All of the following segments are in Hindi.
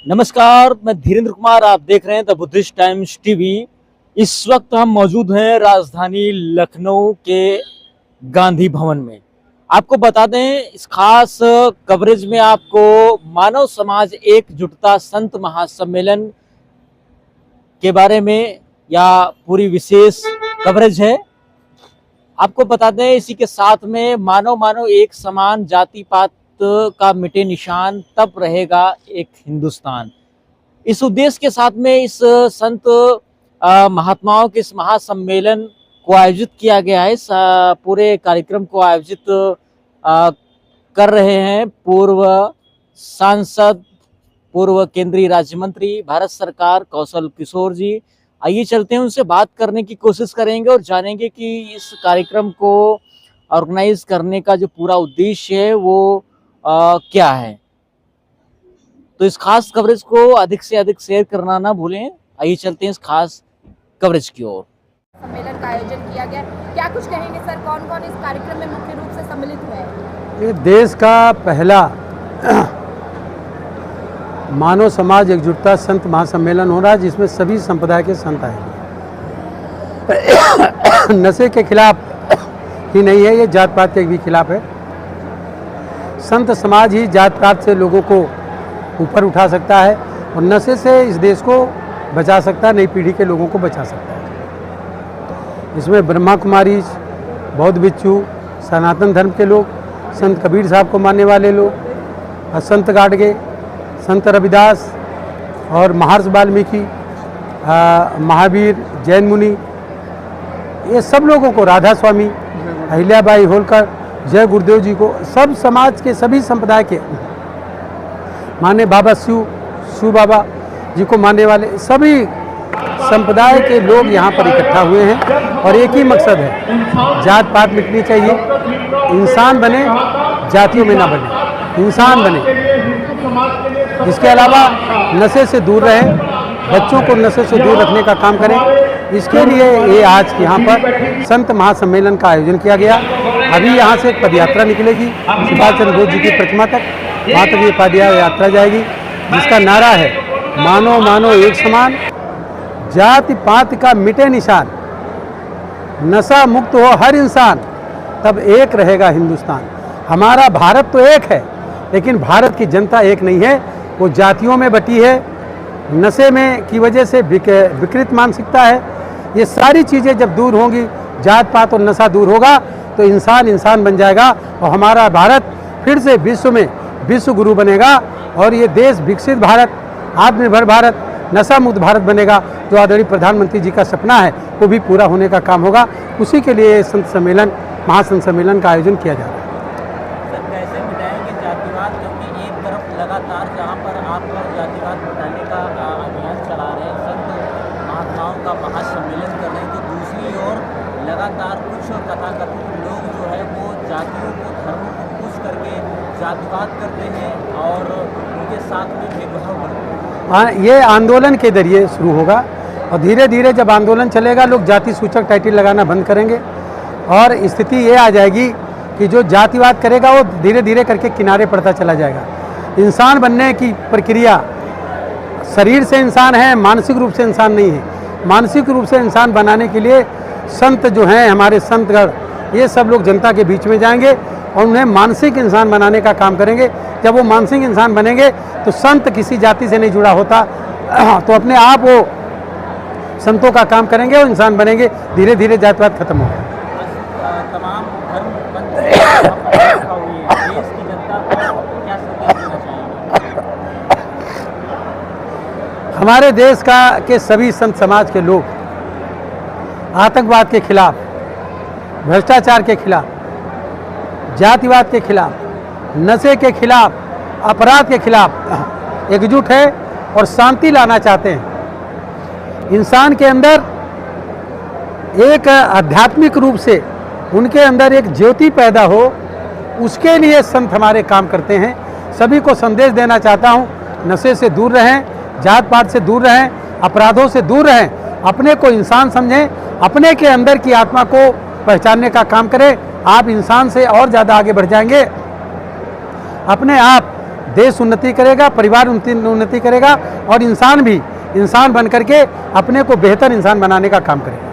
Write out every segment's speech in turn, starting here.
नमस्कार, मैं धीरेन्द्र कुमार। आप देख रहे हैं द बुद्धिस्ट टाइम्स टीवी। इस वक्त हम मौजूद हैं राजधानी लखनऊ के गांधी भवन में। आपको बता दें, इस खास कवरेज में आपको मानव समाज एकजुटता संत महासम्मेलन के बारे में या पूरी विशेष कवरेज है। आपको बता दें, इसी के साथ में मानव मानव एक समान, जाति पात का मिटे निशान, तब रहेगा एक हिंदुस्तान। इस उद्देश्य के साथ में इस संत महात्माओं के इस महासम्मेलन को आयोजित किया गया है। इस पूरे कार्यक्रम को आयोजित कर रहे हैं पूर्व सांसद, पूर्व केंद्रीय राज्य मंत्री भारत सरकार कौशल किशोर जी। आइए चलते हैं, उनसे बात करने की कोशिश करेंगे और जानेंगे कि इस कार्यक्रम को ऑर्गेनाइज करने का जो पूरा उद्देश्य है वो क्या है। तो इस खास कवरेज को अधिक से अधिक शेयर करना ना भूलें। आइए चलते हैं इस खास कवरेज की ओर। सम्मेलन का आयोजन किया गया, क्या कुछ कहेंगे सर? कौन कौन इस कार्यक्रम में मुख्य रूप से सम्मिलित हुए हैं? ये देश का पहला मानव समाज एकजुटता संत महासम्मेलन हो रहा है, जिसमें सभी संप्रदाय के संत आएंगे। नशे के खिलाफ ही नहीं है, ये जात पात के भी खिलाफ है। संत समाज ही जात पात से लोगों को ऊपर उठा सकता है और नशे से इस देश को बचा सकता है, नई पीढ़ी के लोगों को बचा सकता है। इसमें ब्रह्मा कुमारी, बौद्ध भिक्षु, सनातन धर्म के लोग, संत कबीर साहब को मानने वाले लोग, संत गाडगे, संत रविदास और महर्षि वाल्मीकि, महावीर, जैन मुनि, ये सब लोगों को, राधा स्वामी, अहिल्याबाई होलकर, जय गुरुदेव जी को, सब समाज के सभी संप्रदाय के माने बाबा शिव बाबा जी को मानने वाले सभी संप्रदाय के लोग यहाँ पर इकट्ठा हुए हैं और एक ही मकसद है, जात पात मिटनी चाहिए, इंसान बने, जातियों में ना बने, इंसान बने। इसके अलावा नशे से दूर रहें, बच्चों को नशे से दूर रखने का काम करें। इसके लिए ये आज यहाँ पर संत महासम्मेलन का आयोजन किया गया। अभी यहाँ से एक पदयात्रा निकलेगी सुभाष चंद्र बोस जी की प्रतिमा तक, वहाँ तक ये पदयात्रा जाएगी, जिसका नारा है मानो मानो एक समान, जाति पात का मिटे निशान, नशा मुक्त हो हर इंसान, तब एक रहेगा हिंदुस्तान। हमारा भारत तो एक है, लेकिन भारत की जनता एक नहीं है, वो जातियों में बटी है, नशे में की वजह से विकृत मानसिकता है। ये सारी चीज़ें जब दूर होंगी, जात पात और नशा दूर होगा, तो इंसान इंसान बन जाएगा और हमारा भारत फिर से विश्व में विश्व गुरु बनेगा और ये देश विकसित भारत, आत्मनिर्भर भारत, नशा मुक्त भारत बनेगा, जो आदरणीय प्रधानमंत्री जी का सपना है वो भी पूरा होने का काम होगा। उसी के लिए संत सम्मेलन, महासंत सम्मेलन का आयोजन किया जा रहा है। सर, कैसे मिटाएंगे जातिवाद, क्योंकि एक तरफ लगातार जहाँ पर आप जातिवाद मिटाने का अभियान चला रहे हैं, संत महात्माओं का महासम्मेलन कर रहे हैं, तो दूसरी ओर लगातार कुछ तथाकथित लोग जो है वो जातियों को, धर्मों को पुश करके जातिवाद करते हैं और उनके साथ में भेदभाव करते हैं। हाँ, ये आंदोलन के जरिए शुरू होगा और धीरे धीरे जब आंदोलन चलेगा, लोग जाति सूचक टाइटल लगाना बंद करेंगे और स्थिति ये आ जाएगी कि जो जातिवाद करेगा वो धीरे धीरे करके किनारे पड़ता चला जाएगा। इंसान बनने की प्रक्रिया, शरीर से इंसान है, मानसिक रूप से इंसान नहीं है। मानसिक रूप से इंसान बनाने के लिए संत जो हैं, हमारे संतगण, ये सब लोग जनता के बीच में जाएंगे और उन्हें मानसिक इंसान बनाने का काम करेंगे। जब वो मानसिक इंसान बनेंगे तो संत किसी जाति से नहीं जुड़ा होता, तो अपने आप वो संतों का काम करेंगे और इंसान बनेंगे, धीरे धीरे जातिवाद खत्म होगा। तमाम धर्म देश की जनता को क्या संदेश देना चाहेंगे? हमारे देश के सभी संत समाज के लोग आतंकवाद के खिलाफ, भ्रष्टाचार के खिलाफ, जातिवाद के खिलाफ, नशे के खिलाफ, अपराध के खिलाफ एकजुट है और शांति लाना चाहते हैं। इंसान के अंदर एक आध्यात्मिक रूप से उनके अंदर एक ज्योति पैदा हो, उसके लिए संत हमारे काम करते हैं। सभी को संदेश देना चाहता हूँ, नशे से दूर रहें, जात पात से दूर रहें, अपराधों से दूर रहें, अपने को इंसान समझें, अपने के अंदर की आत्मा को पहचानने का काम करें। आप इंसान से और ज़्यादा आगे बढ़ जाएंगे। अपने आप देश उन्नति करेगा, परिवार उन्नति करेगा और इंसान भी इंसान बन करके अपने को बेहतर इंसान बनाने का काम करेगा।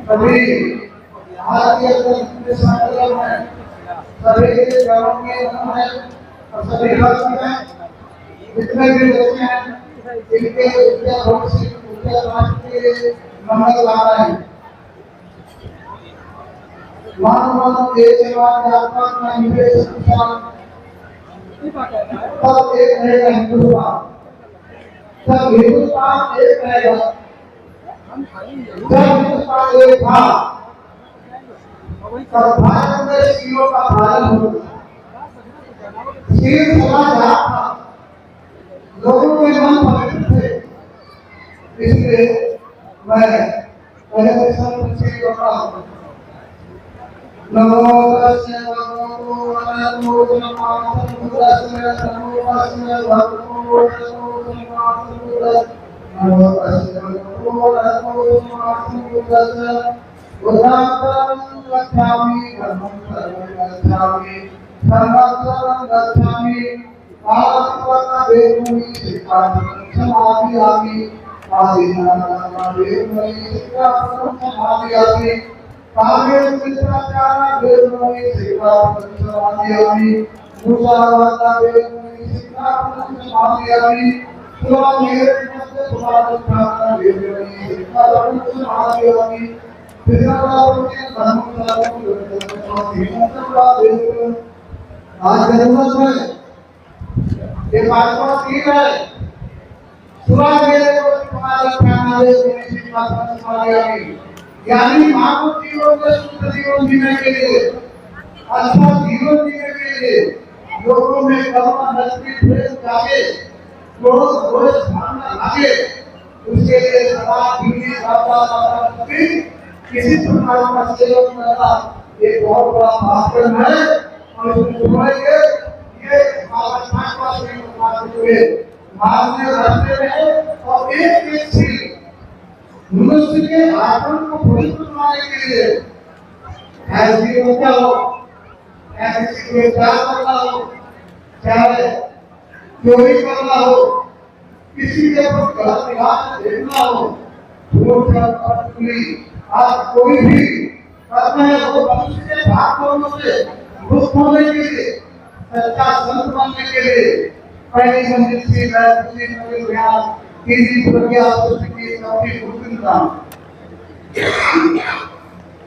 सभी भारतीय संगठन में सभी गांवों के हैं और सभी राज्यों में जितने भी बच्चे हैं इनके विद्या भविष्य उनके राष्ट्र के मंगल ला रहे हैं। मानव के सेवा के आत्मा का निवेश तब एक रहेगा हिंदुस्तान, तब हिंदुस्तान एक रहेगा। जब हिंदुस्तान एक था तब भारत में शीलों का पालन होता, शील समाचार था, लोगों के मन पवित्र थे। इसलिए मैं पहले श्री करता हूँ। नमो तस्मै भगवतो अरहतो सम्मा सम्बुद्धाय नमो तस्मै भगवतो अरहतो सम्मा सम्बुद्धाय नमो तस्मै भगवतो अरहतो सम्मा सम्बुद्धाय बुद्धां गच्छामि धम्मं गच्छामि संघं गच्छामि आत्मना वेदोनि शिक्षां समाधियामि आदिनानां वेदोनि शिक्षां समाधियामि कामे मित्राचारा वेदोनि शिक्षां समाधियामि मुसावादा वेदोनि शिक्षां समाधियामि सुरामेर मध्य सुराचारा वेदोनि शिक्षां समाधियामि आज जरूरत है ये बातों की है सुना मेरे को तुम्हारा खाना दे यानी मानव जीवन में सुख जीवन जीने के लिए अच्छा जीवन जीने के लिए लोगों में करुणा नस्ती प्रेम जागे लोगों को भावना लागे उसके लिए समाज दीनी भावना किसी प्रकार का सहयोग करना एक बहुत बड़ा भाषण है और सुनेंगे ये मारने रास्ते में और एक चीज मनुष्य के आत्मा को पवित्र बनाने के लिए ऐसी होता हो ऐसी कोई प्यार करना हो चाहे चोरी करना हो किसी के ऊपर गलत निगाह देखना हो आज कोई भी करते हैं वो मनुष्य के भागों से मुक्त होने के लिए सच्चा संत बनने के लिए पहली मंजिल से मैं दूसरी मंजिल ज्ञान तीसरी प्रज्ञा चौथी चौथी गुरुविंदा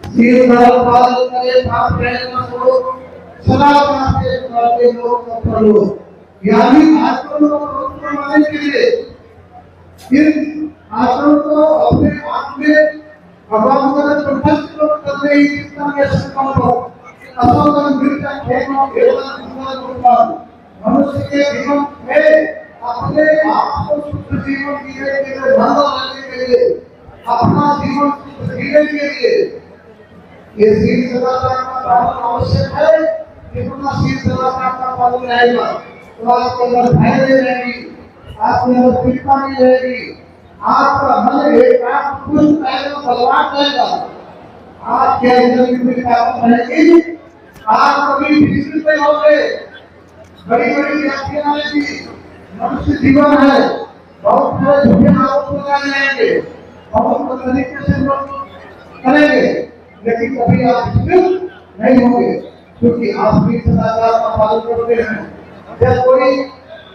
सील धर्म पालन करे पाप प्रयत्न करो सदा करते करते लोग करो यानी आचरण को पवित्र बनाने के लिए इन आचरण को अपने आप में भगवान का प्रत्यक्ष करने ही इसका में संकल्प असोदन मिलता खेलना केवल दूसरा मनुष्य के जीवन में अपने आप को शुद्ध जीवन जीने के लिए धर्म लाने के लिए अपना जीवन शुद्ध जीने के लिए ये शील सदाचार का पालन आवश्यक है। जितना शील सदाचार का पालन रहेगा तो आपके अंदर धैर्य रहेगी, आपके अंदर कृपा नहीं रहेगी, आपका मन एक आप खुद पहले बलवान रहेगा, आपके अंदर की ताकत रहेगी, आप कभी विचलित नहीं होंगे। बड़ी बड़ी व्याख्याएं आएंगी, मनुष्य जीवन है, बहुत सारे झूठे आरोप लगाए जाएंगे, बहुत तरीके से लोग करेंगे, लेकिन कभी आप विचलित नहीं होंगे क्योंकि आप भी सदाचार का पालन करते हैं। जब कोई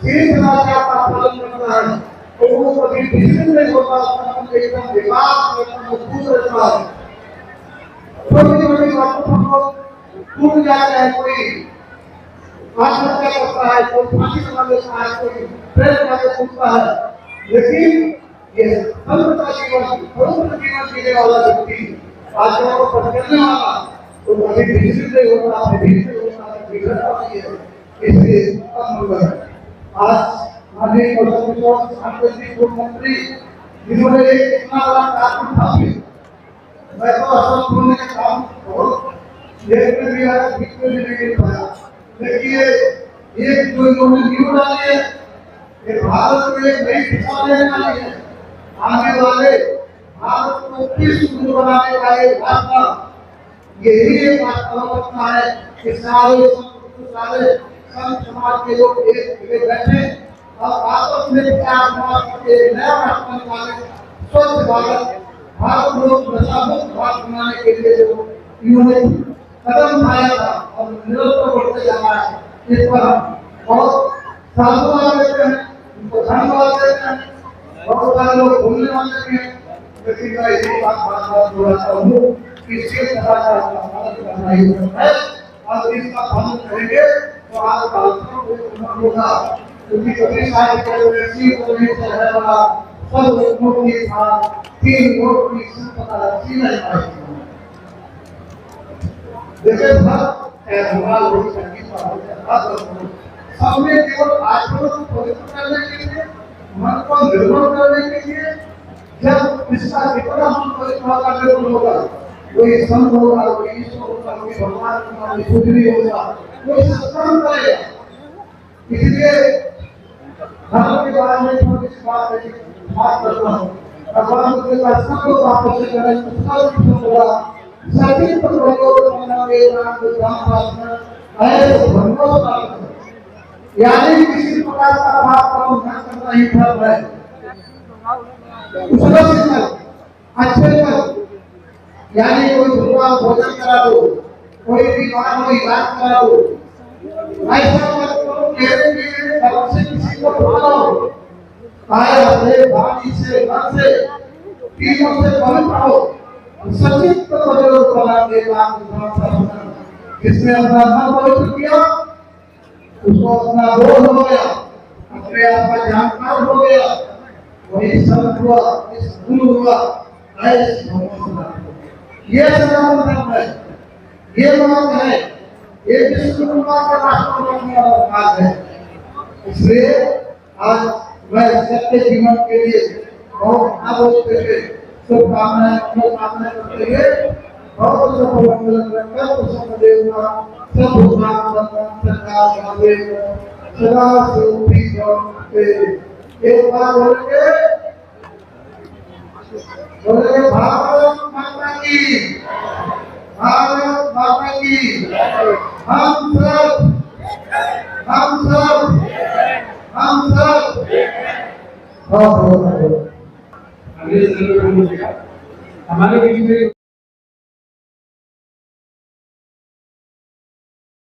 शील सदाचार का पालन करता है तो वो कभी विचलित नहीं होता, एकदम विकास एकदम मजबूत रहता है। छोटी छोटी बातों पर टूट जाता है, कोई आत्महत्या करता है, कोई फांसी लगा लेता है, कोई प्रेम करके छूटता है, लेकिन ये संतता जीवन पवित्र जीवन जीने वाला व्यक्ति आचरण को पकड़ने वाला तो कभी विचलित नहीं होता, विचलित होता है, बिगड़ता नहीं है। इसलिए आज माननीय मुख्यमंत्री जिन्होंने एक इतना बड़ा कार्य उठाया मैं तो असम होने का काम देख में भी आया, बीच में भी नहीं पाया। देखिए एक जो इन्होंने न्यू डाली है, ये भारत में एक नई दिशा देने वाली है। आने वाले भारत को किस सुंदर बनाने का एक रास्ता, यही एक रास्ता है कि सारे संत समाज के लोग एक जगह बैठे और आपस में विचार के नया रास्ता निकाले। स्वच्छ भारत, भारत लोग नशा मुक्त भारत बनाने के लिए जो इन्होंने कदम उठाया था और निरंतर बढ़ते जा रहा है, इस पर हम बहुत साधुवाद देते हैं, उनको धन्यवाद देते हैं। बहुत सारे लोग बोलने वाले भी हैं, लेकिन मैं इसी बात बोलता हूँ कि शेष तरह का पालन करना ही है और इसका पालन करेंगे तो आज भारत होगा। क्योंकि कभी सारे व्यक्ति को नहीं चल रहा, सब लोगों की था 3 वोट की संपदा रखी नहीं पाई। देखिए सबने केवल आचरण को पवित्र करने के लिए, मन को निर्मल करने के लिए, जब इसका कितना हम पवित्र होगा, कोई संत होगा, कोई ईश्वर होगा, कोई भगवान होगा, कोई बुद्धि होगा, कोई सत्संग करेगा। इसलिए धर्म के बारे में थोड़ी सी बात करना हूँ। भगवान के पास सब लोग आपस में करें, सब होगा सभी यानी किसी प्रकार का पाप कर्म न करना ही धर्म है। अच्छे कर, यानी कोई भूखा भोजन करा दो, कोई बीमार हो इलाज करा दो, ऐसा मत करो मेरे लिए धर्म से किसी को बुलाओ, काया से, वाणी से, मन से, तीनों से पवित्र हो, सचित पवित्र बना के जिसने अपना मन पवित्र किया उसको अपना बोध हो गया, अपने आप का जानकार हो गया, वही संत हुआ, इस गुरु हुआ, ये सनातन धर्म है, ये मार्ग है, ये विश्व का मार्ग है। इसलिए आज मैं सत्य जीवन के लिए बहुत आगे शुभकामनाएं करते हुए बहुत एक बार बोलेंगे भारत माता की, भारत माता की, हम सब हम सब हम सब।